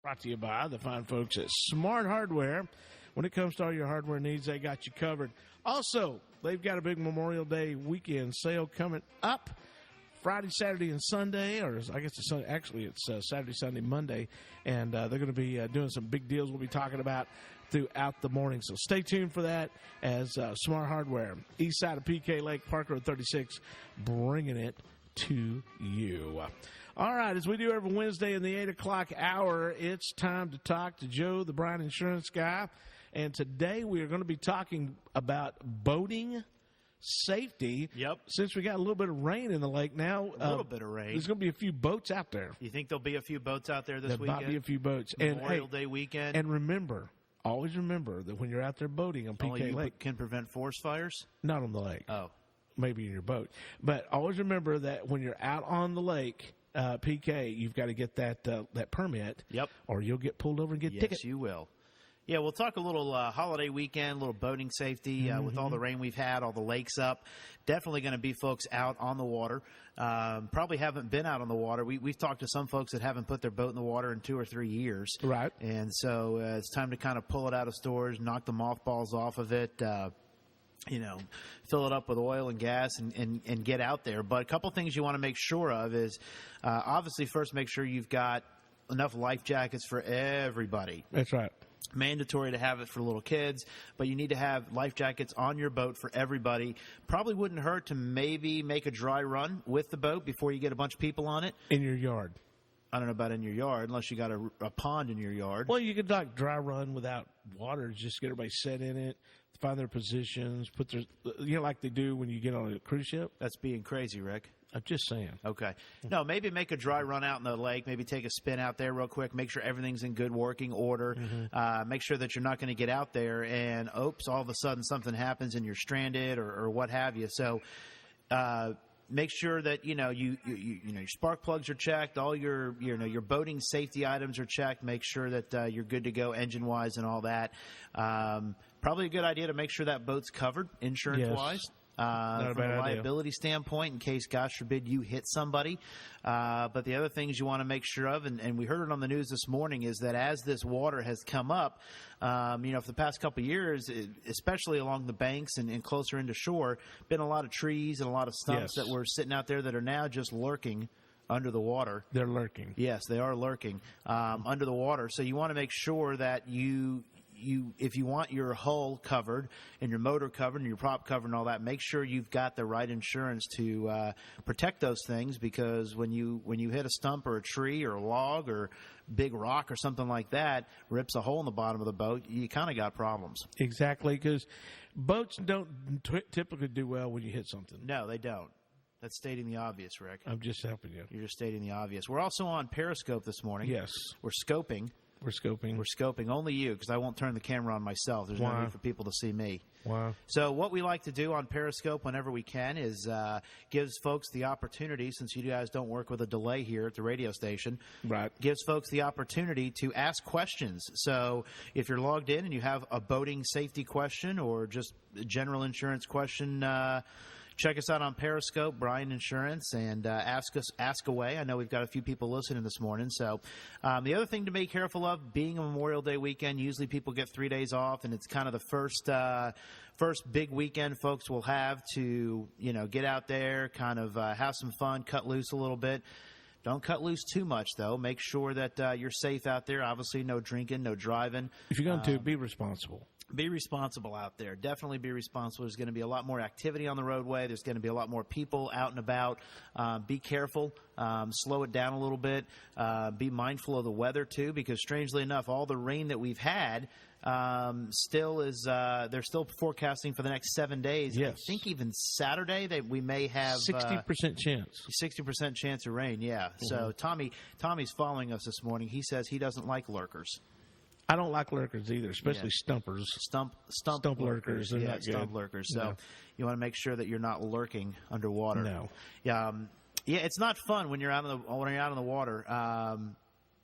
Brought to you by the fine folks at Smart Hardware. When it comes to all your hardware needs, they got you covered. Also, they've got a big Memorial Day weekend sale coming up Friday, Saturday, and Sunday, or I guess it's Saturday, Sunday, Monday, and they're going to be doing some big deals we'll be talking about throughout the morning. So stay tuned for that as Smart Hardware, east side of PK Lake, Park Road 36, bringing it to you. All right, as we do every Wednesday in the 8 o'clock hour, it's time to talk to Joe, the Bryan Insurance guy. And today we are going to be talking about boating safety. Yep. Since we got a little bit of rain in the lake now. A little bit of rain. There's going to be a few boats out there. You think there'll be a few boats out there this weekend? There might be a few boats. Memorial Day weekend. And remember, always remember that when you're out there boating on PK Lake. Can prevent forest fires? Not on the lake. Oh. Maybe in your boat. But always remember that when you're out on the lake, PK, you've got to get that permit. Yep. Or you'll get pulled over and get tickets. Yes, you will. Yeah, we'll talk a little holiday weekend, a little boating safety with all the rain we've had, all the lakes up. Definitely going to be folks out on the water. Probably haven't been out on the water. We've talked to some folks that haven't put their boat in the water in 2 or 3 years. Right. And so it's time to kind of pull it out of storage, knock the mothballs off of it, fill it up with oil and gas and get out there. But a couple things you want to make sure of is obviously first make sure you've got enough life jackets for everybody. That's right. Mandatory to have it for little kids, but you need to have life jackets on your boat for everybody. Probably wouldn't hurt to maybe make a dry run with the boat before you get a bunch of people on it. In your yard. I don't know about in your yard, unless you got a pond in your yard. Well, you could like dry run without water, just get everybody set in it, find their positions, put their, like they do when you get on a cruise ship. That's being crazy, Rick. I'm just saying. Okay. No, maybe make a dry run out in the lake. Maybe take a spin out there real quick. Make sure everything's in good working order. Make sure that you're not going to get out there and, oops, all of a sudden something happens and you're stranded or what have you. So make sure that, your spark plugs are checked. All your boating safety items are checked. Make sure that you're good to go engine-wise and all that. Probably a good idea to make sure that boat's covered insurance-wise. Yes. From a liability standpoint, in case, God forbid, you hit somebody. But the other things you want to make sure of, and we heard it on the news this morning, is that as this water has come up, for the past couple of years, especially along the banks and closer into shore, been a lot of trees and a lot of stumps that were sitting out there that are now just lurking under the water. They're lurking. Yes, they are lurking under the water. So you want to make sure that if you want your hull covered and your motor covered and your prop covered and all that, make sure you've got the right insurance to protect those things, because when you hit a stump or a tree or a log or big rock or something like that, rips a hole in the bottom of the boat, you kind of got problems. Exactly, because boats don't typically do well when you hit something. No, they don't. That's stating the obvious, Rick. I'm just helping you. You're just stating the obvious. We're also on Periscope this morning. Yes. We're scoping. We're scoping. Only you, because I won't turn the camera on myself. There's no need for people to see me. Wow. So what we like to do on Periscope whenever we can is gives folks the opportunity, since you guys don't work with a delay here at the radio station, right? Gives folks the opportunity to ask questions. So if you're logged in and you have a boating safety question or just a general insurance question, check us out on Periscope, Bryan Insurance, and ask away. I know we've got a few people listening this morning. So the other thing to be careful of, being a Memorial Day weekend, usually people get 3 days off, and it's kind of the first big weekend folks will have to, get out there, kind of have some fun, cut loose a little bit. Don't cut loose too much, though. Make sure that you're safe out there. Obviously, no drinking, no driving. If you're going to, be responsible. Be responsible out there. Definitely be responsible. There's going to be a lot more activity on the roadway. There's going to be a lot more people out and about. Be careful. Slow it down a little bit. Be mindful of the weather, too, because strangely enough, all the rain that we've had still is they're still forecasting for the next 7 days. Yes. I think even Saturday that we may have 60% chance. 60% chance of rain, yeah. So Tommy's following us this morning. He says he doesn't like lurkers. I don't like lurkers either, especially stumpers. Stump lurkers. They're not good. Stump lurkers. So you want to make sure that you're not lurking underwater. No. Yeah, it's not fun when you're out on the water,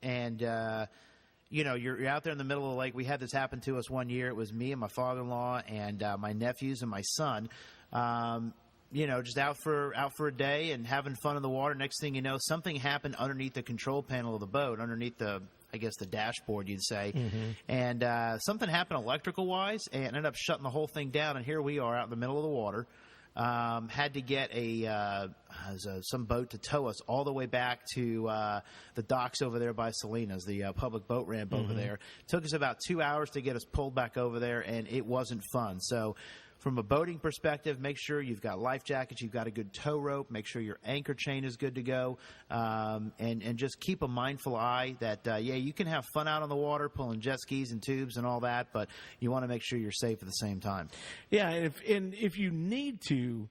and you're out there in the middle of the lake. We had this happen to us one year. It was me and my father-in-law and my nephews and my son. Just out for a day and having fun in the water. Next thing you know, something happened underneath the control panel of the boat, underneath the I guess, the dashboard, you'd say. And something happened electrical-wise and ended up shutting the whole thing down, and here we are out in the middle of the water. Had to get some boat to tow us all the way back to the docks over there by Salinas, the public boat ramp over there. Took us about 2 hours to get us pulled back over there, and it wasn't fun. So from a boating perspective, make sure you've got life jackets, you've got a good tow rope, make sure your anchor chain is good to go, and just keep a mindful eye that, you can have fun out on the water, pulling jet skis and tubes and all that, but you want to make sure you're safe at the same time. Yeah, and if you need to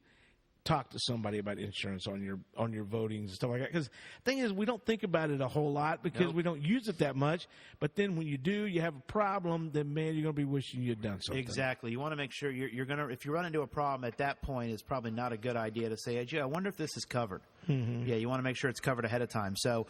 talk to somebody about insurance on your votings and stuff like that. Because the thing is, we don't think about it a whole lot because we don't use it that much. But then when you do, you have a problem, then, man, you're going to be wishing you'd done something. Exactly. You want to make sure you're going to, if you run into a problem at that point, it's probably not a good idea to say, hey, I wonder if this is covered. Yeah, you want to make sure it's covered ahead of time. So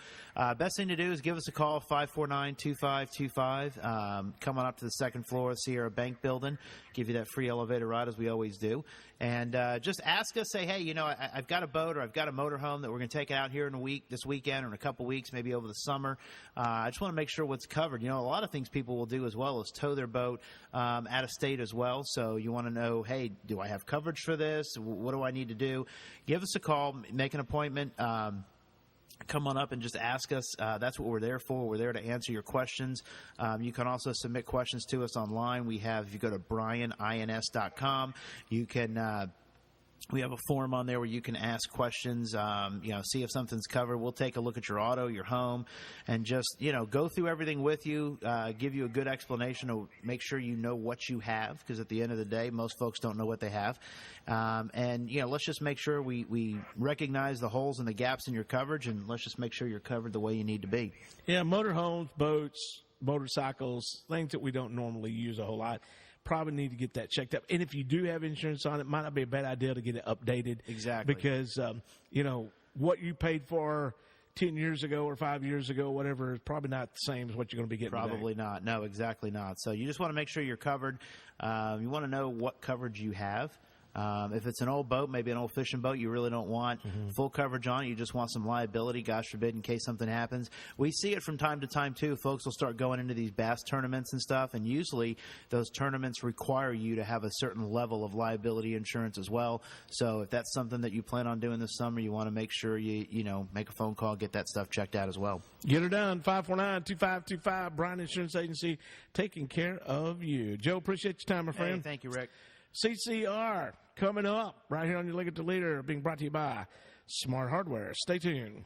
best thing to do is give us a call, 549-2525. Come on up to the second floor of Sierra Bank Building. Give you that free elevator ride, as we always do. And just ask us, say, hey, I've got a boat or I've got a motorhome that we're going to take out here this weekend or in a couple weeks, maybe over the summer. I just want to make sure what's covered. A lot of things people will do as well is tow their boat out of state as well. So you want to know, hey, do I have coverage for this? What do I need to do? Give us a call, make an appointment. Come on up and just ask us. That's what we're there for. We're there to answer your questions. You can also submit questions to us online. If you go to brianins.com, you can we have a form on there where you can ask questions, see if something's covered. We'll take a look at your auto, your home, and just, go through everything with you, give you a good explanation to make sure you know what you have, because at the end of the day, most folks don't know what they have. Let's just make sure we recognize the holes and the gaps in your coverage, and let's just make sure you're covered the way you need to be. Yeah, motorhomes, boats, motorcycles, things that we don't normally use a whole lot. Probably need to get that checked up. And if you do have insurance on it, might not be a bad idea to get it updated. Exactly. Because, what you paid for 10 years ago or 5 years ago, whatever, is probably not the same as what you're going to be getting Probably today. not. No, exactly not. So you just want to make sure you're covered. You want to know what coverage you have. If it's an old boat, maybe an old fishing boat, you really don't want full coverage on it. You just want some liability, gosh forbid, in case something happens. We see it from time to time, too. Folks will start going into these bass tournaments and stuff, and usually those tournaments require you to have a certain level of liability insurance as well. So if that's something that you plan on doing this summer, you want to make sure you make a phone call, get that stuff checked out as well. Get her done. 549-2525, Bryan Insurance Agency, taking care of you. Joe, appreciate your time, my friend. Hey, thank you, Rick. CCR coming up right here on your Legged to Leader, being brought to you by Smart Hardware. Stay tuned.